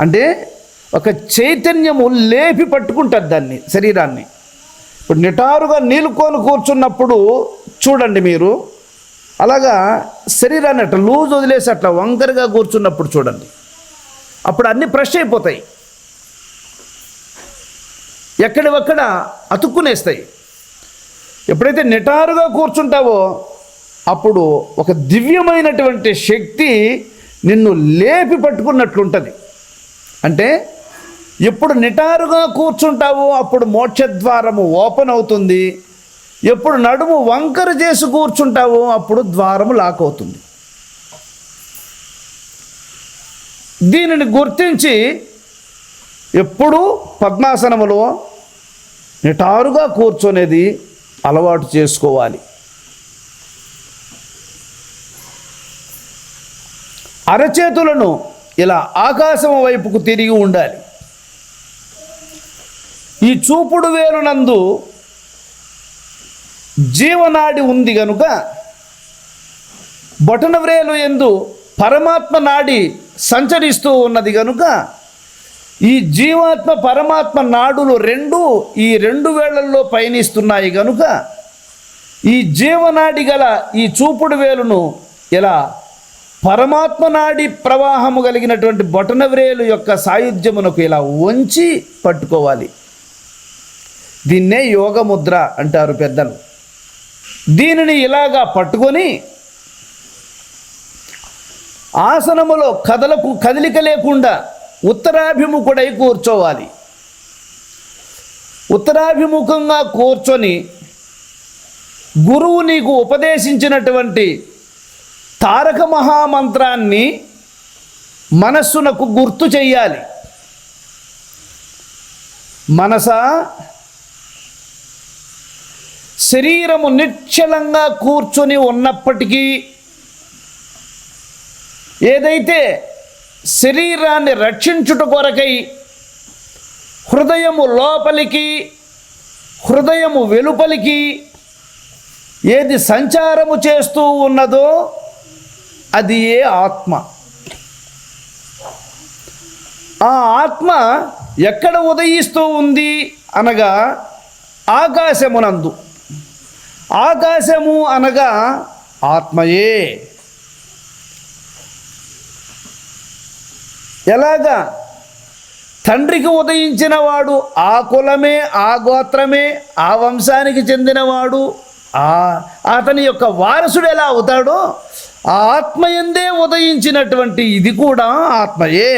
అంటే ఒక చైతన్యము లేపి పట్టుకుంటుంది దాన్ని, శరీరాన్ని. ఇప్పుడు నిటారుగా నీలుకొని కూర్చున్నప్పుడు చూడండి మీరు, అలాగా శరీరాన్ని అట్లా లూజ్ వదిలేసి అట్లా వంకరగా కూర్చున్నప్పుడు చూడండి, అప్పుడు అన్నీ ఫ్రెష్ అయిపోతాయి, ఎక్కడివక్కడ అతుక్కునేస్తాయి. ఎప్పుడైతే నిటారుగా కూర్చుంటావో అప్పుడు ఒక దివ్యమైనటువంటి శక్తి నిన్ను లేపి పట్టుకున్నట్లుంటుంది. అంటే ఎప్పుడు నిటారుగా కూర్చుంటావో అప్పుడు మోక్షద్వారము ఓపెన్ అవుతుంది. ఎప్పుడు నడుము వంకర చేసి కూర్చుంటావో అప్పుడు ద్వారము లాక్ అవుతుంది. దీనిని గుర్తించి ఎప్పుడూ పద్మాసనములో నిటారుగా కూర్చునేది అలవాటు చేసుకోవాలి. అరచేతులను ఇలా ఆకాశం వైపుకు తిరిగి ఉండాలి. ఈ చూపుడు వేలునందు జీవనాడి ఉంది గనుక బొటన వ్రేలు యందు పరమాత్మ నాడి సంచరిస్తూ ఉన్నది గనుక ఈ జీవాత్మ పరమాత్మ నాడులు రెండు ఈ రెండు వేళ్లల్లో పయనిస్తున్నాయి గనుక ఈ జీవనాడి గల ఈ చూపుడు వేలును ఇలా పరమాత్మ నాడి ప్రవాహము కలిగినటువంటి బొటన వ్రేలు యొక్క సాయుధ్యమునకు ఇలా వంచి పట్టుకోవాలి. దీన్నే యోగముద్ర అంటారు పెద్దలు. దీనిని ఇలాగా పట్టుకొని ఆసనములో కదలిక లేకుండా ఉత్తరాభిముఖుడై కూర్చోవాలి. ఉత్తరాభిముఖంగా కూర్చొని గురువు నీకు ఉపదేశించినటువంటి తారక మహామంత్రాన్ని మనస్సునకు గుర్తు చెయ్యాలి. మనసా, శరీరము నిశ్చలంగా కూర్చొని ఉన్నప్పటికీ ఏదైతే శరీరాన్ని రక్షించుట కొరకై హృదయము లోపలికి హృదయము వెలుపలికి ఏది సంచారము చేస్తూ ఉన్నదో అది ఏ ఆత్మ. ఆ ఆత్మ ఎక్కడ ఉదయిస్తూ ఉంది అనగా ఆకాశమునందు. ఆకాశము అనగా ఆత్మయే. ఎలాగా తండ్రికి ఉదయించిన వాడు ఆ కులమే, ఆ గోత్రమే, ఆ వంశానికి చెందినవాడు, అతని యొక్క వారసుడు ఎలా అవుతాడో ఆ ఆత్మయందే ఉదయించినటువంటి ఇది కూడా ఆత్మయే.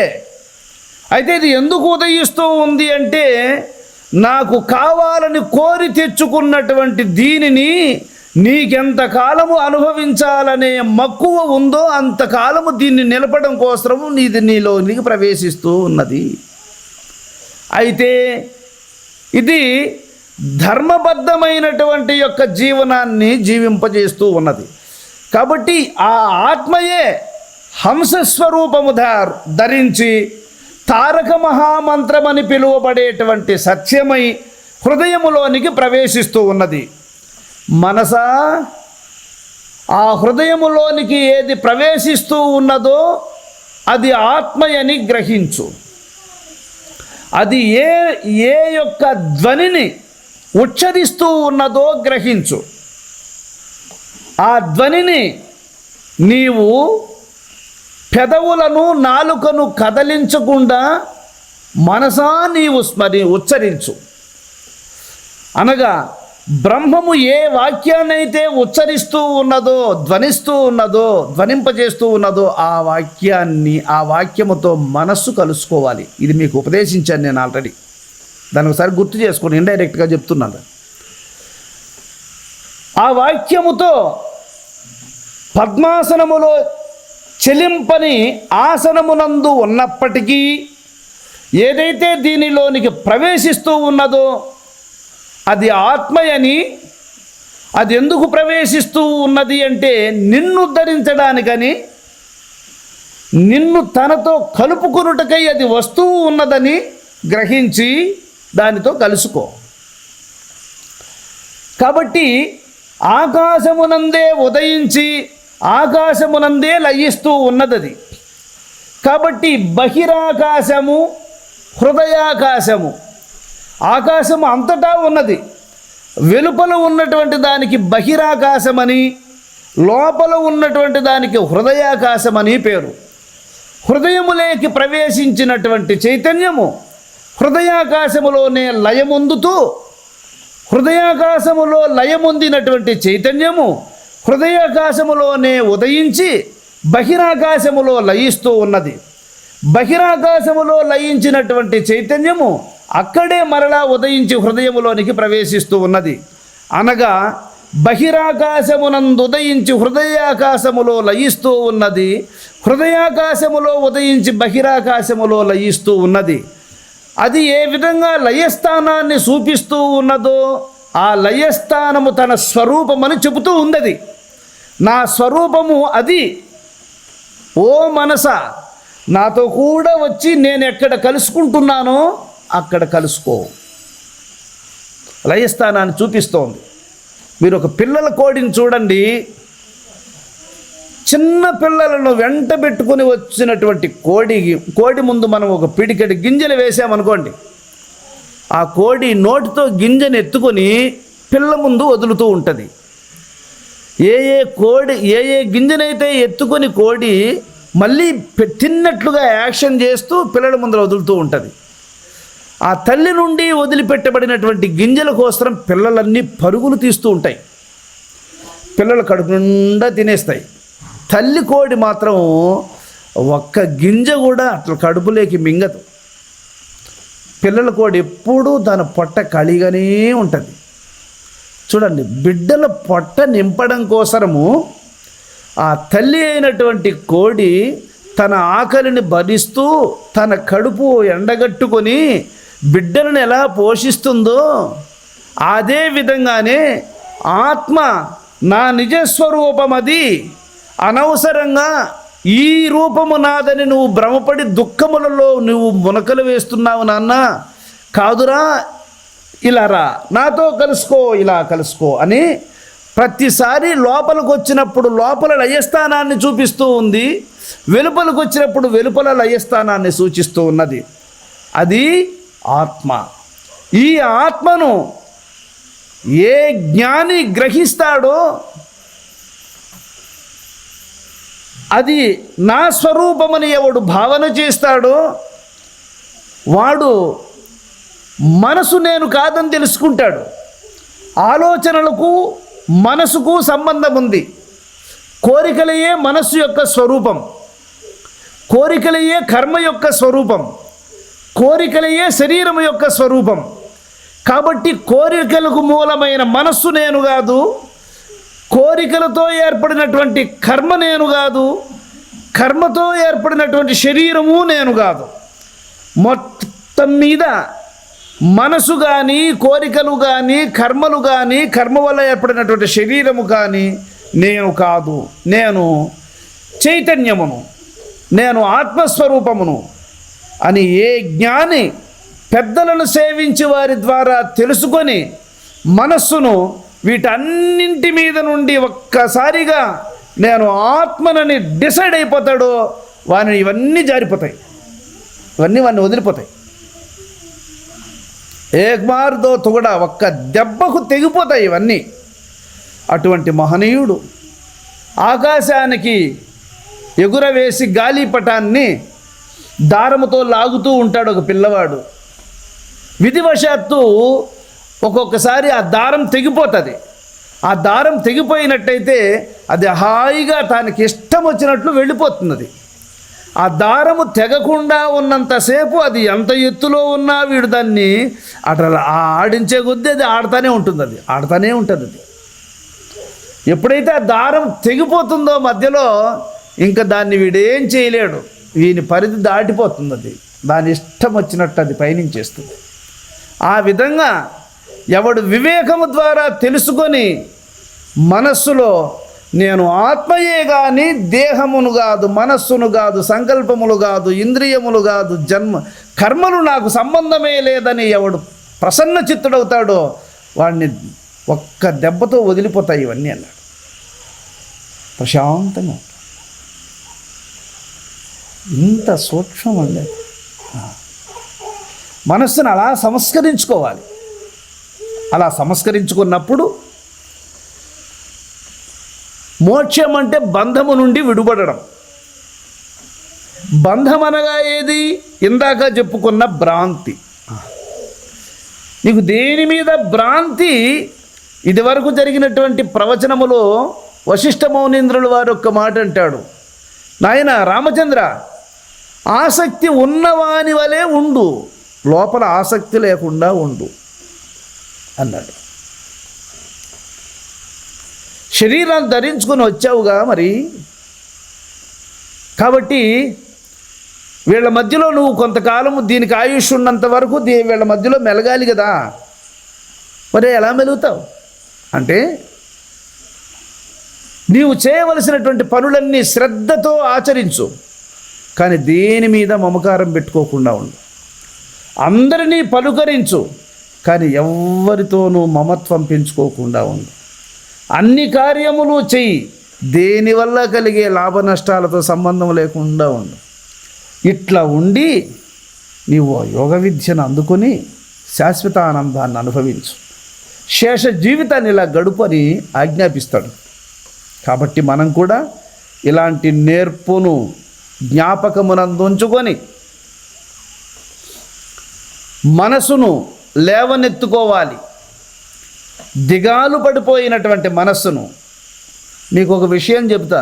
అయితే ఇది ఎందుకు ఉదయిస్తూ ఉంది అంటే, నాకు కావాలని కోరి తెచ్చుకున్నటువంటి దీనిని నీకెంతకాలము అనుభవించాలనే మక్కువ ఉందో అంతకాలము దీన్ని నిలపడం కోసము నీలోనికి ప్రవేశిస్తూ ఉన్నది. అయితే ఇది ధర్మబద్ధమైనటువంటి యొక్క జీవనాన్ని జీవింపజేస్తూ ఉన్నది. కాబట్టి ఆ ఆత్మయే హంసస్వరూపము ధరించి తారక మహామంత్రమని పిలువబడేటువంటి సత్యమై హృదయములోనికి ప్రవేశిస్తూ ఉన్నది. మనసా, ఆ హృదయములోనికి ఏది ప్రవేశిస్తూ ఉన్నదో అది ఆత్మయని గ్రహించు. అది ఏ యొక్క ధ్వనిని ఉచ్చరిస్తూ ఉన్నదో గ్రహించు. ఆ ధ్వనిని నీవు పెదవులను నాలుకను కదలించకుండా మనసా నీవు ఉచ్చరించు. అనగా బ్రహ్మము ఏ వాక్యాన్నైతే ఉచ్చరిస్తూ ఉన్నదో, ధ్వనిస్తూ ఉన్నదో, ధ్వనింపజేస్తూ ఉన్నదో ఆ వాక్యాన్ని, ఆ వాక్యముతో మనస్సు కలుసుకోవాలి. ఇది మీకు ఉపదేశించాను నేను ఆల్రెడీ. దాన్ని ఒకసారి గుర్తు చేసుకోండి, ఇండైరెక్ట్గా చెప్తున్నాను. ఆ వాక్యముతో పద్మాసనములో చెలింపని ఆసనమునందు ఉన్నప్పటికీ ఏదైతే దీనిలోనికి ప్రవేశిస్తూ ఉన్నదో అది ఆత్మయని, అది ఎందుకు ప్రవేశిస్తూ ఉన్నది అంటే నిన్ను ధరించడానికని, నిన్ను తనతో కలుపుకొనుటకై అది వస్తూ ఉన్నదని గ్రహించి దానితో కలుసుకో. కాబట్టి ఆకాశమునందే ఉదయించి ఆకాశమునందే లయిస్తూ ఉన్నది. కాబట్టి బహిరాకాశము, హృదయాకాశము, ఆకాశము అంతటా ఉన్నది. వెలుపల ఉన్నటువంటి దానికి బహిరాకాశమని, లోపల ఉన్నటువంటి దానికి హృదయాకాశమని పేరు. హృదయములోకి ప్రవేశించినటువంటి చైతన్యము హృదయాకాశములోనే లయమొందుతూ, హృదయాకాశములో లయమొందినటువంటి చైతన్యము హృదయాకాశములోనే ఉదయించి బహిరాకాశములో లయిస్తూ ఉన్నది. బహిరాకాశములో లయించినటువంటి చైతన్యము అక్కడే మరలా ఉదయించి హృదయములోనికి ప్రవేశిస్తూ ఉన్నది. అనగా బహిరాకాశమునందు ఉదయించి హృదయాకాశములో లయిస్తూ ఉన్నది, హృదయాకాశములో ఉదయించి బహిరాకాశములో లయిస్తూ ఉన్నది. అది ఏ విధంగా లయస్థానాన్ని చూపిస్తూ ఉన్నదో ఆ లయస్థానము తన స్వరూపమని చెబుతూ ఉన్నది. నా స్వరూపము అది. ఓ మనస, నాతో కూడా వచ్చి నేను ఎక్కడ కలుసుకుంటున్నానో అక్కడ కలుసుకో. లయస్థానాన్ని చూపిస్తోంది. మీరు ఒక పిల్లల కోడిని చూడండి. చిన్న పిల్లలను వెంట పెట్టుకుని వచ్చినటువంటి కోడి ముందు మనం ఒక పిడికెడు గింజలు వేసామనుకోండి, ఆ కోడి నోటితో గింజను ఎత్తుకొని పిల్ల ముందు వదులుతూ ఉంటుంది. ఏ గింజనైతే ఎత్తుకొని కోడి మళ్ళీ తిన్నట్లుగా యాక్షన్ చేస్తూ పిల్లల ముందర వదులుతూ ఉంటుంది. ఆ తల్లి నుండి వదిలిపెట్టబడినటువంటి గింజల కోసం పిల్లలన్నీ పరుగులు తీస్తూ ఉంటాయి. పిల్లలు కడుపు నిండా తినేస్తాయి. తల్లి కోడి మాత్రం ఒక్క గింజ కూడా అట్లా కడుపులోకి మింగదు. పిల్లల కోడి ఎప్పుడూ దాని పొట్ట ఖాళీగానే ఉంటుంది. చూడండి, బిడ్డల పొట్ట నింపడం కోసము ఆ తల్లి అయినటువంటి కోడి తన ఆకలిని భరిస్తూ తన కడుపు ఎండగట్టుకొని బిడ్డలను ఎలా పోషిస్తుందో అదే విధంగానే ఆత్మ నా నిజస్వరూపం అది, అనవసరంగా ఈ రూపము నాదని నువ్వు భ్రమపడి దుఃఖములలో నువ్వు మునకలు వేస్తున్నావు నాన్న, కాదురా, ఇలా రా, నాతో కలుసుకో, ఇలా కలుసుకో అని ప్రతిసారి లోపలికి వచ్చినప్పుడు లోపల లయస్థానాన్ని చూపిస్తూ ఉంది, వెలుపలకు వచ్చినప్పుడు వెలుపల లయస్థానాన్ని సూచిస్తూ ఉన్నది. అది ఆత్మ. ఈ ఆత్మను ఏ జ్ఞాని గ్రహిస్తాడో, అది నా స్వరూపమని ఎవడు భావన చేస్తాడో వాడు మనసు నేను కాదని తెలుసుకుంటాడు. ఆలోచనలకు మనసుకు సంబంధం ఉంది. కోరికలయే మనస్సు యొక్క స్వరూపం, కోరికలయే కర్మ యొక్క స్వరూపం, కోరికలయే శరీరం యొక్క స్వరూపం. కాబట్టి కోరికలకు మూలమైన మనస్సు నేను కాదు, కోరికలతో ఏర్పడినటువంటి కర్మ నేను కాదు, కర్మతో ఏర్పడినటువంటి శరీరము నేను కాదు. మొత్తం మీద మనసు కానీ, కోరికలు కానీ, కర్మలు కానీ, కర్మ వల్ల ఏర్పడినటువంటి శరీరము కానీ నేను కాదు. నేను చైతన్యమును, నేను ఆత్మస్వరూపమును అని ఏ జ్ఞాని పెద్దలను సేవించి వారి ద్వారా తెలుసుకొని మనస్సును వీటన్నింటి మీద నుండి ఒక్కసారిగా నేను ఆత్మనని డిసైడ్ అయిపోతాడో వాని ఇవన్నీ జారిపోతాయి, ఇవన్నీ వాడిని వదిలిపోతాయి. ఏకమార్దో తుగడ ఒక్క దెబ్బకు తెగిపోతాయి ఇవన్నీ. అటువంటి మహనీయుడు ఆకాశానికి ఎగురవేసి గాలిపటాన్ని దారముతో లాగుతూ ఉంటాడు ఒక పిల్లవాడు. విధివశాత్తు ఒక్కొక్కసారి ఆ దారం తెగిపోతుంది. ఆ దారం తెగిపోయినట్టయితే అది హాయిగా తనకి ఇష్టం వచ్చినట్లు వెళ్ళిపోతున్నది. ఆ దారము తెగకుండా ఉన్నంతసేపు అది ఎంత ఎత్తులో ఉన్నా వీడు దాన్ని అట్లా ఆడించే కొద్దీ అది ఆడుతూనే ఉంటుంది. అది ఎప్పుడైతే ఆ దారం తెగిపోతుందో మధ్యలో ఇంకా దాన్ని వీడేం చేయలేడు. వీని పరిధి దాటిపోతుంది. అది దాని ఇష్టం వచ్చినట్టు అది పయనించేస్తుంది. ఆ విధంగా ఎవడు వివేకము ద్వారా తెలుసుకొని మనస్సులో నేను ఆత్మయే కానీ దేహమును కాదు, మనస్సును కాదు, సంకల్పములు కాదు, ఇంద్రియములు కాదు, కర్మలు నాకు సంబంధమే లేదని ఎవడు ప్రసన్న చిత్తుడవుతాడో వాడిని ఒక్క దెబ్బతో వదిలిపోతాయి ఇవన్నీ అన్నాడు. ప్రశాంతంగా ఇంత సూక్ష్మం అండి. మనస్సును అలా సంస్కరించుకోవాలి. అలా సంస్కరించుకున్నప్పుడు మోక్షం అంటే బంధము నుండి విడుబడడం. బంధం అనగా ఏది? ఇందాక చెప్పుకున్న భ్రాంతి. నీకు దేని మీద భ్రాంతి? ఇదివరకు జరిగినటువంటి ప్రవచనములో వశిష్ఠ మౌనీంద్రుల వారు ఒక్క మాట అంటాడు, నాయన రామచంద్ర, ఆసక్తి ఉన్నవాని వలె ఉండు, లోపల ఆసక్తి లేకుండా ఉండు అన్నాడు. శరీరాన్ని ధరించుకొని వచ్చావుగా మరి, కాబట్టి వీళ్ళ మధ్యలో నువ్వు కొంతకాలము దీనికి ఆయుష్ ఉన్నంత వరకు వీళ్ళ మధ్యలో మెలగాలి కదా. మరి ఎలా మెలుగుతావు అంటే నీవు చేయవలసినటువంటి పనులన్నీ శ్రద్ధతో ఆచరించు, కానీ దేని మీద మమకారం పెట్టుకోకుండా ఉండు. అందరినీ పలుకరించు, కానీ ఎవ్వరితోనూ మమత్వం పెంచుకోకుండా ఉండు. అన్ని కార్యములు చెయ్యి, దేనివల్ల కలిగే లాభ నష్టాలతో సంబంధం లేకుండా ఉండు. ఇట్లా ఉండి నీవు యోగ విద్యను అందుకొని శాశ్వత ఆనందాన్ని అనుభవించు, శేష జీవితాన్ని ఇలా గడుపని ఆజ్ఞాపిస్తాడు. కాబట్టి మనం కూడా ఇలాంటి నేర్పును జ్ఞాపకమునందుంచుకొని మనసును లేవనెత్తుకోవాలి. దిగాలు పడిపోయినటువంటి మనస్సును మీకు ఒక విషయం చెప్తా,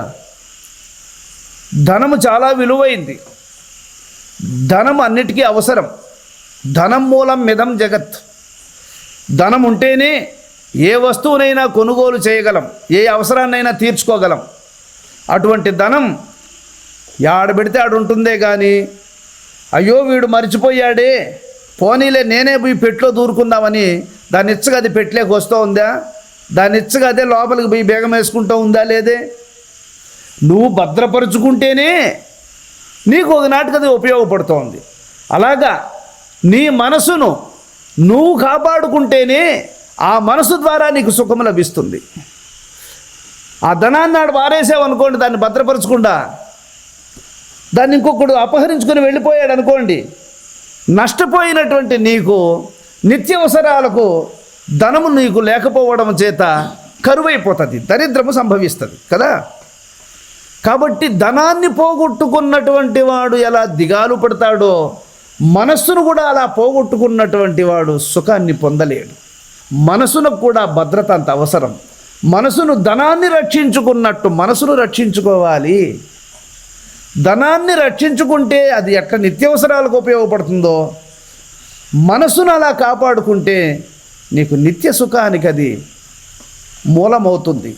ధనము చాలా విలువైంది, ధనం అన్నిటికీ అవసరం. ధనం మూలం మిదం జగత్. ధనం ఉంటేనే ఏ వస్తువునైనా కొనుగోలు చేయగలం, ఏ అవసరాన్నైనా తీర్చుకోగలం. అటువంటి ధనం ఆడబెడితే ఆడు ఉంటుందే కానీ, అయ్యో వీడు మర్చిపోయాడే, పోనీలే నేనే పోయి పెట్లో దూరుకుందామని దాన్ని ఇచ్చగా అది పెట్టలేక వస్తూ ఉందా, దాన్ని ఇచ్చగా అదే లోపలికి పోయి బేగం వేసుకుంటూ ఉందా లేదే. నువ్వు భద్రపరుచుకుంటేనే నీకు ఒకనాటికి అది ఉపయోగపడుతోంది. అలాగా నీ మనసును నువ్వు కాపాడుకుంటేనే ఆ మనసు ద్వారా నీకు సుఖం లభిస్తుంది. ఆ ధనాన్ని నాడు వారేసావు అనుకోండి, దాన్ని భద్రపరచకుండా దాన్ని ఇంకొకడు అపహరించుకొని వెళ్ళిపోయాడు అనుకోండి, నష్టపోయినటువంటి నీకు నిత్యవసరాలకు ధనము నీకు లేకపోవడం చేత కరువైపోతుంది, దరిద్రము సంభవిస్తుంది కదా. కాబట్టి ధనాన్ని పోగొట్టుకున్నటువంటి వాడు ఎలా దిగాలు పడతాడో, మనస్సును కూడా అలా పోగొట్టుకున్నటువంటి వాడు సుఖాన్ని పొందలేడు. మనసునకు కూడా భద్రత అంత అవసరం. మనసును ధనాన్ని రక్షించుకున్నట్టు మనసును రక్షించుకోవాలి. ధనాన్ని రక్షించుకుంటే అది ఎట్లా నిత్యవసరాలకు ఉపయోగపడుతుందో, మనసును అలా కాపాడుకుంటే నీకు నిత్య సుఖానికి అది మూలమవుతుంది.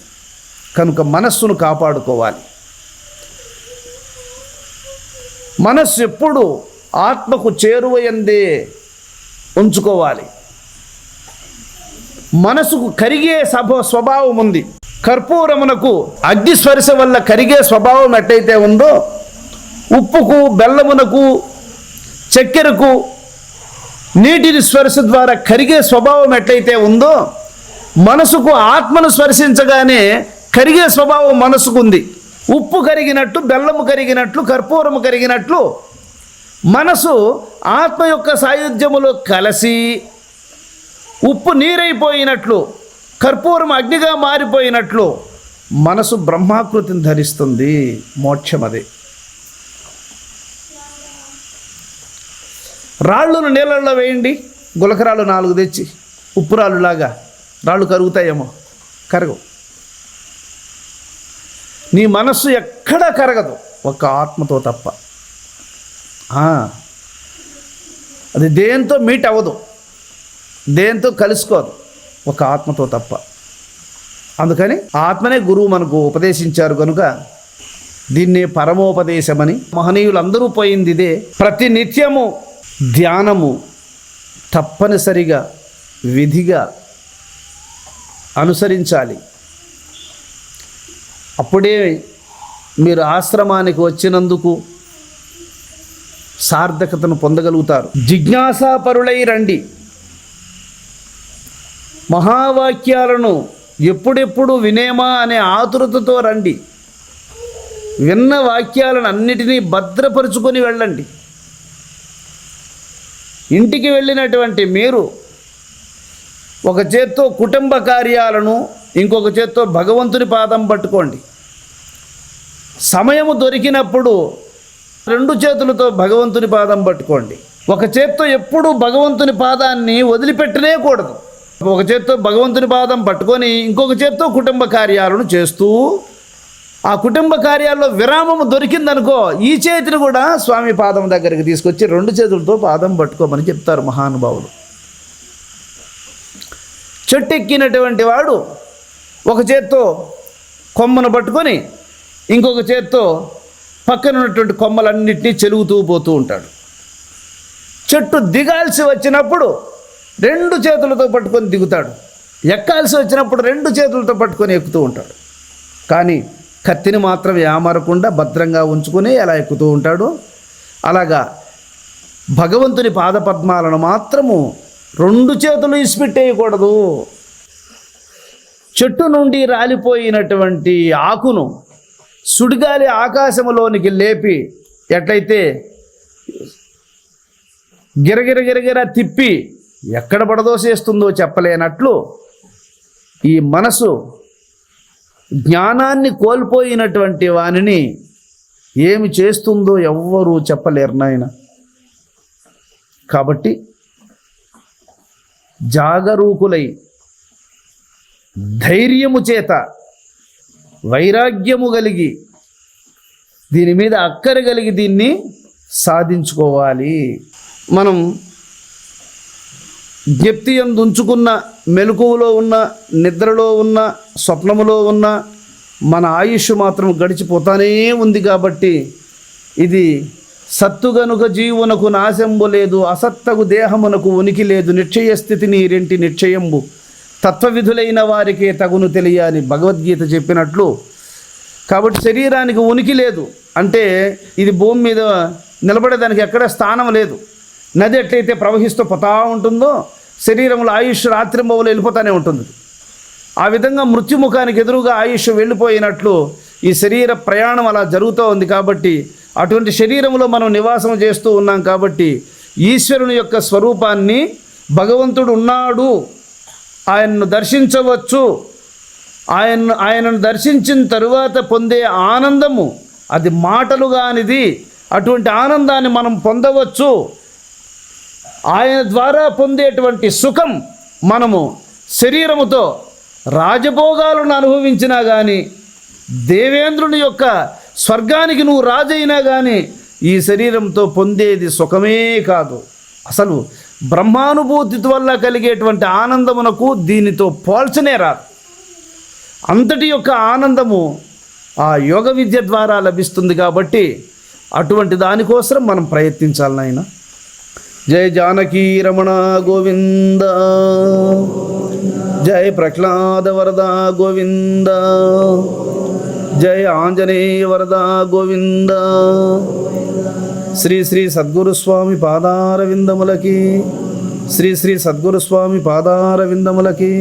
కనుక మనస్సును కాపాడుకోవాలి. మనస్సు ఎప్పుడు ఆత్మకు చేరువయందే ఉంచుకోవాలి. మనసుకు కరిగే స్వభావం ఉంది. కర్పూరమునకు అగ్ని స్పర్శ వల్ల కరిగే స్వభావం ఎట్టయితే ఉందో, ఉప్పుకు, బెల్లమునకు, చక్కెరకు నీటిని స్పర్శ ద్వారా కరిగే స్వభావం ఎట్లయితే ఉందో, మనసుకు ఆత్మను స్పర్శించగానే కరిగే స్వభావం మనసుకుంది. ఉప్పు కరిగినట్టు, బెల్లము కరిగినట్లు, కర్పూరము కరిగినట్లు మనసు ఆత్మ యొక్క సాయుధ్యములో కలిసి ఉప్పు నీరైపోయినట్లు, కర్పూరం అగ్నిగా మారిపోయినట్లు మనసు బ్రహ్మాకృతిని ధరిస్తుంది. మోక్షం అదే. రాళ్ళను నీళ్ళల్లో వేయండి, గులకరాళ్ళు 4 తెచ్చి, ఉప్పు రాళ్ళులాగా. రాళ్ళు కరుగుతాయేమో, కరగవు. నీ మనస్సు ఎక్కడా కరగదు, ఒక్క ఆత్మతో తప్ప. అది దేంతో మీట్ అవ్వదు, దేంతో కలుసుకోదు, ఒక ఆత్మతో తప్ప. అందుకని ఆత్మనే గురువు మనకు ఉపదేశించారు కనుక దీన్నే పరమోపదేశమని. మహనీయులందరూ పోయింది ఇదే. ప్రతి నిత్యము ధ్యానము తప్పనిసరిగా విధిగా అనుసరించాలి. అప్పుడే మీరు ఆశ్రమానికి వచ్చినందుకు సార్థకతను పొందగలుగుతారు. జిజ్ఞాసాపరులై రండి. మహావాక్యాలను ఎప్పుడెప్పుడు వినేమా అనే ఆతురతతో రండి. విన్న వాక్యాలను అన్నిటినీ భద్రపరుచుకొని వెళ్ళండి. ఇంటికి వెళ్ళినటువంటి మీరు ఒక చేత్తో కుటుంబ కార్యాలను, ఇంకొక చేత్తో భగవంతుని పాదం పట్టుకోండి. సమయము దొరికినప్పుడు 2 చేతులతో భగవంతుని పాదం పట్టుకోండి. ఒక చేత్తో ఎప్పుడూ భగవంతుని పాదాన్ని వదిలిపెట్టనే కూడదు. ఒక చేత్తో భగవంతుని పాదం పట్టుకొని ఇంకొక చేత్తో కుటుంబ కార్యాలను చేస్తూ, ఆ కుటుంబ కార్యాల్లో విరామము దొరికిందనుకో, ఈ చేతిని కూడా స్వామి పాదం దగ్గరికి తీసుకొచ్చి 2 చేతులతో పాదం పట్టుకోమని చెప్తారు మహానుభావులు. చెట్టు ఎక్కినటువంటి వాడు ఒక చేత్తో కొమ్మను పట్టుకొని ఇంకొక చేత్తో పక్కన ఉన్నటువంటి కొమ్మలన్నింటినీ చెలుగుతూ పోతూ ఉంటాడు. చెట్టు దిగాల్సి వచ్చినప్పుడు 2 చేతులతో పట్టుకొని దిగుతాడు, ఎక్కాల్సి వచ్చినప్పుడు 2 చేతులతో పట్టుకొని ఎక్కుతూ ఉంటాడు. కానీ కత్తిని మాత్రం ఏమరకుండా భద్రంగా ఉంచుకొని ఎలా ఎక్కుతూ ఉంటాడు, అలాగా భగవంతుని పాదపద్మాలను మాత్రము 2 చేతులు ఇసిపెట్టేయకూడదు. చెట్టు నుండి రాలిపోయినటువంటి ఆకును సుడిగాలి ఆకాశంలోనికి లేపి ఎట్లయితే గిరగిర తిప్పి ఎక్కడ పడదోసేస్తుందో చెప్పలేనట్లు ఈ మనసు జ్ఞానాన్ని కోల్పోయినటువంటి వానిని ఏమి చేస్తుందో ఎవ్వరూ చెప్పలేరు నాయన. కాబట్టి జాగరూకులై ధైర్యము చేత వైరాగ్యము కలిగి దీని మీద అక్కర కలిగి దీన్ని సాధించుకోవాలి. మనం జ్ఞప్తి యందు ఉంచుకున్న, మెలకువలో ఉన్న, నిద్రలో ఉన్న, స్వప్నములో ఉన్న మన ఆయుష్ మాత్రం గడిచిపోతానే ఉంది. కాబట్టి ఇది సత్తుగనుక జీవునకు నాశంబు లేదు, అసత్తగు దేహమునకు ఉనికి లేదు, నిశ్చయ స్థితి నీరెంటి నిశ్చయంబు తత్వవిధులైన వారికే తగును తెలియ అని భగవద్గీత చెప్పినట్లు. కాబట్టి శరీరానికి ఉనికి లేదు అంటే ఇది భూమి మీద నిలబడేదానికి ఎక్కడ స్థానం లేదు. నది ఎట్లయితే ప్రవహిస్తూ పోతా ఉంటుందో శరీరంలో ఆయుష్ రాత్రింబవులు వెళ్ళిపోతూనే ఉంటుంది. ఆ విధంగా మృత్యుముఖానికి ఎదురుగా ఆయుష్ వెళ్ళిపోయినట్లు ఈ శరీర ప్రయాణం అలా జరుగుతూ ఉంది. కాబట్టి అటువంటి శరీరంలో మనం నివాసం చేస్తూ ఉన్నాం. కాబట్టి ఈశ్వరుని యొక్క స్వరూపాన్ని, భగవంతుడు ఉన్నాడు, ఆయన్ను దర్శించవచ్చు, ఆయనను దర్శించిన తరువాత పొందే ఆనందము అది మాటలు కానిది. అటువంటి ఆనందాన్ని మనం పొందవచ్చు. ఆయన ద్వారా పొందేటువంటి సుఖం మనము శరీరముతో రాజభోగాలను అనుభవించినా కానీ, దేవేంద్రుని యొక్క స్వర్గానికి నువ్వు రాజైనా కానీ ఈ శరీరంతో పొందేది సుఖమే కాదు. అసలు బ్రహ్మానుభూతి వల్ల కలిగేటువంటి ఆనందమునకు దీనితో పోల్చనే రాదు. అంతటి యొక్క ఆనందము ఆ యోగ విద్య ద్వారా లభిస్తుంది. కాబట్టి అటువంటి దానికోసం మనం ప్రయత్నించాలి నాయన. జయ జానకీ రమణ గోవింద, జయ ప్రహ్లాద వరద గోవింద, జయ ఆంజనేయ వరద గోవింద. శ్రీ శ్రీ సద్గురుస్వామి పాదార విందములకి, శ్రీ శ్రీ సద్గురుస్వామి పాదార విందములకి.